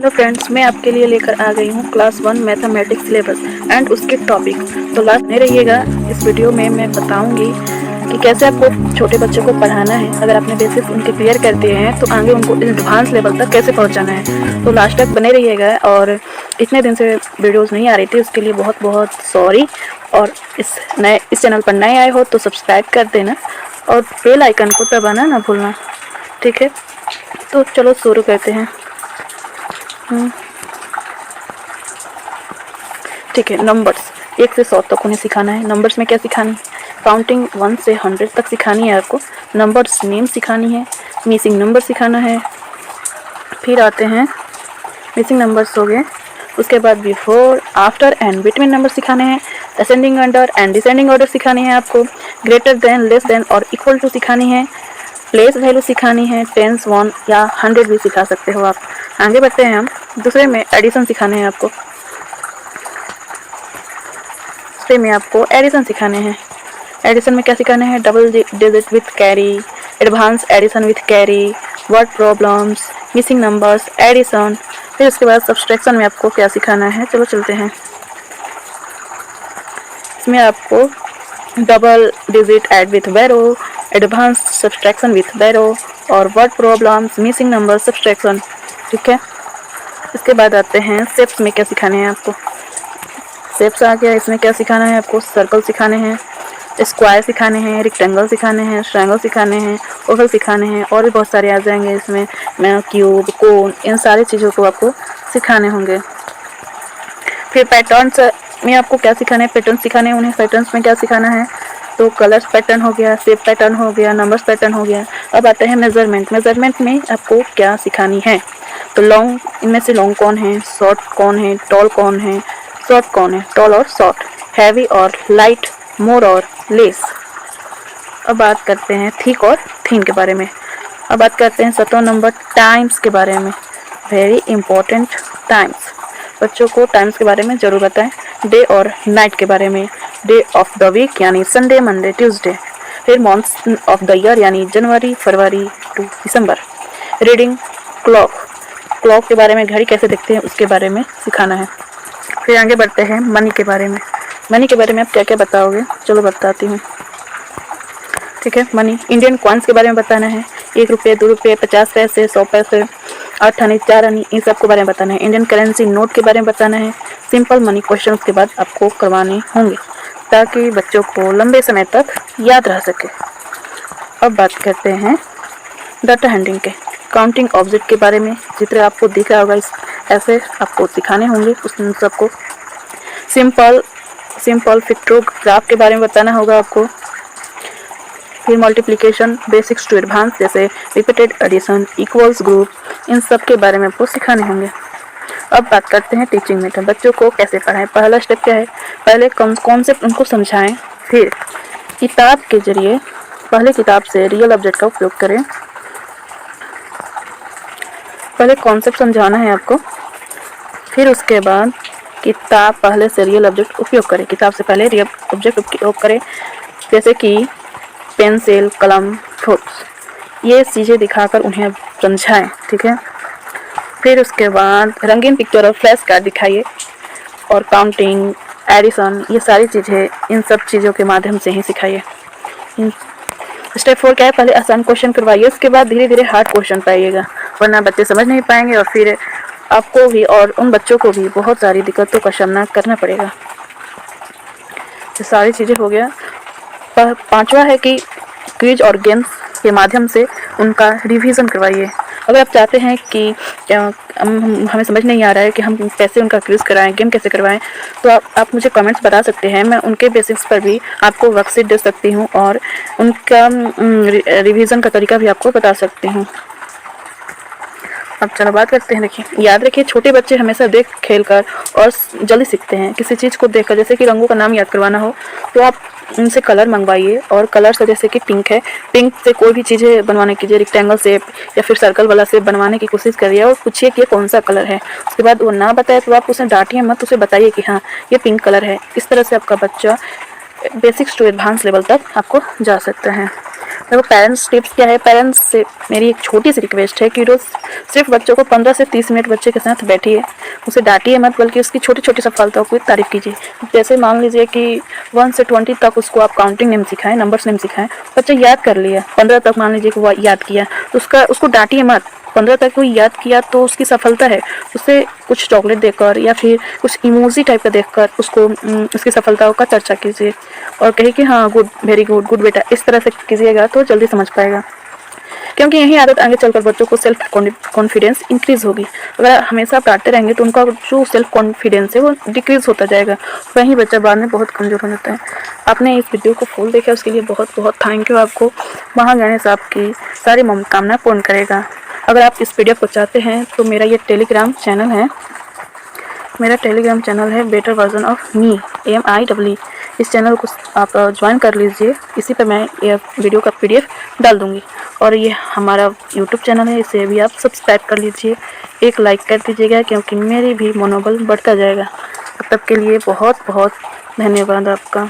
Hello friends, मैं आपके लिए लेकर आ गई हूँ क्लास 1 मैथमेटिक्स सिलेबस एंड उसके टॉपिक। तो लास्ट में रहिएगा। इस वीडियो में मैं बताऊंगी कि कैसे आपको छोटे बच्चों को पढ़ाना है। अगर आपने बेसिक्स उनके क्लियर कर दिए हैं तो आगे उनको एडवांस लेवल तक कैसे पहुँचाना है। तो लास्ट तक बने रहिएगा। और इतने दिन से वीडियोज़ नहीं आ रही थी, उसके लिए बहुत बहुत सॉरी। और इस चैनल पर नए आए हो तो सब्सक्राइब कर देना और बेल आइकन को दबाना ना भूलना, ठीक है। तो चलो शुरू करते हैं। ठीक है। नंबर्स 1 से 100 तक उन्हें सिखाना है। नंबर्स में क्या सिखानी है? काउंटिंग 1 से 100 तक सिखानी है आपको। नंबर्स नेम सिखानी है। मिसिंग नंबर सिखाना है। फिर आते हैं मिसिंग नंबर्स हो गए। उसके बाद before, after and between number सिखाने हैं। Ascending order and descending order सिखानी है आपको। ग्रेटर देन, लेस देन और इक्वल टू सिखानी है। प्लेस वैल्यू सिखानी है। टेंस 1 या 100 भी सिखा सकते हो आप। आगे बढ़ते हैं हम। दूसरे में एडिशन सिखाने हैं आपको। दूसरे में आपको एडिशन सिखाने हैं। एडिशन में क्या सिखाना है? Double digit with carry, advance addition with carry, word problems, missing numbers, addition. फिर उसके बाद सब्सट्रैक्शन में आपको क्या सिखाना है? चलो चलते हैं। इसमें आपको double digit add with borrow, advance subtraction with borrow और word problems, missing number, subtraction, ठीक है। इसके बाद आते हैं शेप्स में क्या सिखाने हैं आपको। शेप्स आ गया। इसमें क्या सिखाना है आपको? सर्कल सिखाने हैं, स्क्वायर सिखाने हैं, रेक्टेंगल सिखाने हैं, ट्रायंगल सिखाने हैं, ओवल सिखाने हैं और भी बहुत सारे आ जाएंगे इसमें। क्यूब, कोन, इन सारी चीज़ों को आपको सिखाने होंगे। फिर पैटर्न्स में आपको क्या सिखाना है? पैटर्न सिखाने हैं उन्हें। पैटर्न्स में क्या सिखाना है? तो कलर्स पैटर्न हो गया, शेप पैटर्न हो गया, नंबर्स पैटर्न हो गया। अब आते हैं मेजरमेंट। मेजरमेंट में आपको क्या सिखानी है? तो लॉन्ग, इनमें से लॉन्ग कौन है, शॉर्ट कौन है, टॉल कौन है, शॉर्ट कौन है, टॉल और शॉर्ट, हैवी और लाइट, मोर और लेस। अब बात करते हैं थिक और थिन के बारे में। अब बात करते हैं 7वां नंबर टाइम्स के बारे में। Very important, times. बच्चों को टाइम्स के बारे में जरूर बताएं। डे और नाइट के बारे में। डे ऑफ द वीक यानी संडे, मंडे, ट्यूसडे। फिर मंथ्स ऑफ द ईयर यानी जनवरी, फरवरी टू दिसंबर। रीडिंग, क्लॉक, क्लॉक के बारे में, घड़ी कैसे देखते हैं उसके बारे में सिखाना है। फिर आगे बढ़ते हैं मनी के बारे में। मनी के बारे में आप क्या क्या बताओगे? चलो बताती हूँ, ठीक है। मनी, इंडियन कॉइन्स के बारे में बताना है। 1 रुपये, 2 रुपये, 50 पैसे, 100 पैसे, 8 आने, 4 आने, इन सब के बारे में बताना है। इंडियन करेंसी नोट के बारे में बताना है। सिंपल मनी क्वेश्चन उसके बाद आपको करवाने होंगे ताकि बच्चों को लंबे समय तक याद रह सके। अब बात करते हैं डाटा हैंडलिंग के। काउंटिंग ऑब्जेक्ट के बारे में, चित्र आपको दिख रहा होगा, ऐसे आपको सिखाने होंगे उस सबको। सिंपल पिक्टोग्राफ के बारे में बताना होगा आपको। फिर मल्टीप्लिकेशन, बेसिक्स टू एडवांस जैसे रिपीटेड एडिशन, इक्वल्स, ग्रुप, इन सब के बारे में आपको सिखाने होंगे। अब बात करते हैं टीचिंग मेथड। बच्चों को कैसे पढ़ाएं? पहला स्टेप क्या है? पहले कॉन्सेप्ट उनको समझाएं। फिर किताब के जरिए, पहले किताब से रियल ऑब्जेक्ट का उपयोग करें। पहले कॉन्सेप्ट समझाना है आपको, फिर उसके बाद किताब पहले से रियल ऑब्जेक्ट उपयोग करें। किताब से पहले रियल ऑब्जेक्ट उपयोग करें, जैसे कि पेंसिल, कलम, फ्रूट्स, ये चीज़ें दिखाकर उन्हें समझाएं, ठीक है। फिर उसके बाद रंगीन पिक्चर और फ्लैश कार्ड दिखाइए और काउंटिंग, एडिशन, ये सारी चीज़ें इन सब चीज़ों के माध्यम से ही सिखाइए। स्टेप 4 क्या है? पहले आसान क्वेश्चन करवाइए, उसके बाद धीरे धीरे हार्ड क्वेश्चन पाइएगा, वरना बच्चे समझ नहीं पाएंगे और फिर आपको भी और उन बच्चों को भी बहुत सारी दिक्कतों का सामना करना पड़ेगा। ये सारी चीज़ें हो गया। 5वां है कि क्विज और गेम्स के माध्यम से उनका रिवीजन करवाइए। अगर आप चाहते हैं कि हमें समझ नहीं आ रहा है कि हम कैसे उनका क्विज कराएं, गेम कैसे करवाएं, तो आप मुझे कमेंट्स बता सकते हैं। मैं उनके बेसिक्स पर भी आपको वर्कशीट दे सकती हूँ और उनका रिवीजन का तरीका भी आपको बता सकती हूँ। अब चलो बात करते हैं। देखिए, याद रखिए, छोटे बच्चे हमेशा देख खेल कर और जल्दी सीखते हैं। किसी चीज़ को देखकर, जैसे कि रंगों का नाम याद करवाना हो तो आप उनसे कलर मंगवाइए और कलर से, जैसे कि पिंक है, पिंक से कोई भी चीज़ें बनवाने कीजिए, रेक्टेंगल शेप या फिर सर्कल वाला शेप बनवाने की कोशिश करिए और पूछिए कि ये कौन सा कलर है। उसके बाद वो ना बताए तो आप उसे डांटिए मत, उसे बताइए कि हाँ ये पिंक कलर है। इस तरह से आपका बच्चा बेसिक्स टू एडवांस लेवल तक आपको जा सकता है। देखो पेरेंट्स टिप्स क्या है, पेरेंट्स से मेरी एक छोटी सी रिक्वेस्ट है कि रोज़ सिर्फ बच्चों को 15 से 30 मिनट बच्चे के साथ बैठिए, उसे डांटिए मत, बल्कि उसकी छोटी छोटी सफलताओं की तारीफ कीजिए। जैसे मान लीजिए कि 1 से 20 तक उसको आप काउंटिंग नेम सिखाएं, नंबर्स नेम सिखाएं, बच्चा याद कर लिया, 15 तक मान लीजिए कि वो याद किया, तो उसको डांटिए मत। 15 तक वो याद किया तो उसकी सफलता है, उसे कुछ चॉकलेट देकर या फिर कुछ इमोजी टाइप का देकर उसको उसकी सफलताओं का चर्चा कीजिए और कहिए कि हाँ गुड, वेरी गुड, गुड बेटा, इस तरह से कीजिएगा तो जल्दी समझ पाएगा। क्योंकि यही आदत आगे चलकर बच्चों को सेल्फ कॉन्फिडेंस इंक्रीज होगी। अगर हमेशा आप डांटते रहेंगे तो उनका जो सेल्फ कॉन्फिडेंस है वो डिक्रीज होता जाएगा, वहीं बच्चा बाद में बहुत कमज़ोर हो जाता है। आपने इस वीडियो को फुल देखा उसके लिए बहुत बहुत थैंक यू आपको। महागणेश आपकी सारी मनोकामना पूर्ण करेगा। अगर आप इस वीडियो को चाहते हैं तो मेरा ये टेलीग्राम चैनल है better version of me, MIEE। इस चैनल को आप ज्वाइन कर लीजिए, इसी पर मैं ये वीडियो का PDF डाल दूँगी। और ये हमारा यूट्यूब चैनल है, इसे भी आप सब्सक्राइब कर लीजिए, एक लाइक कर दीजिएगा क्योंकि मेरी भी मनोबल बढ़ता जाएगा। तब तक के लिए बहुत बहुत धन्यवाद आपका।